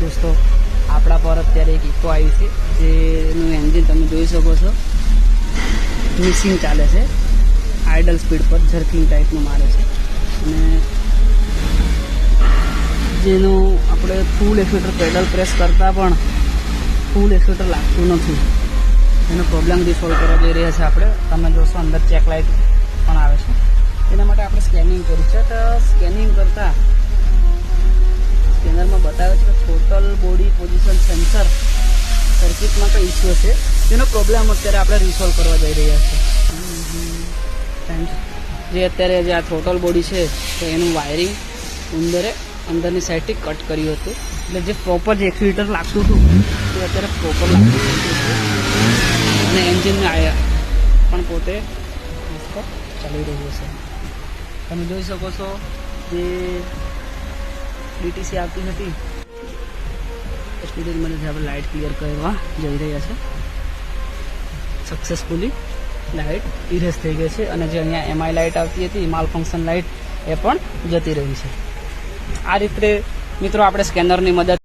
દોસ્તો આપણા પર અત્યારે એક ઇકો આવી છે, જેનું એન્જિન તમે જોઈ શકો છો મિસિંગ ચાલે છે, આઇડલ સ્પીડ પર જર્કિંગ ટાઈપનું મારે છે અને જેનું આપણે ફૂલ એક્સિલેટર પેડલ પ્રેસ કરતાં પણ ફૂલ એક્સિલેટર લાગતું નથી. એનો પ્રોબ્લેમ રિસોલ્વ કરવા જઈ રહ્યા છે આપણે. તમે જોશો અંદર ચેક લાઇટ પણ આવે છે, એના માટે આપણે સ્કેનિંગ કરી છે. તો સ્કેનિંગ કરતાં સ્કેનરમાં બતાવે છે કે ટોટલ બોડી પોઝિશન સેન્સર સર્કિટમાં કંઈ ઇસ્યુ છે, તેનો પ્રોબ્લેમ અત્યારે આપણે રિસોલ્વ કરવા જઈ રહ્યા છીએ. જે અત્યારે જે આ ટોટલ બોડી છે તો એનું વાયરિંગ અંદરની સાઈડથી કટ કર્યું હતું, એટલે જે પ્રોપર જે એક્સિલેટર લાગતું હતું તે અત્યારે પ્રોપર લાગતું હતું અને એન્જિનને પણ પોતે ચાલી રહ્યું છે. તમે જોઈ શકો છો જે ડીટીસી આવતી હતી સ્ટુડિયોમાંથી આપણે લાઇટ ક્લિયર કરવા જઈ રહ્યા છે. સક્સેસફુલી લાઇટ ઇરેઝ થઈ ગઈ છે અને જે અહીંયા એમઆઈ લાઇટ આવતી હતી માલ ફંક્શન લાઇટ એ પણ જતી રહી છે. આ રીતે મિત્રો આપણે સ્કેનરની મદદ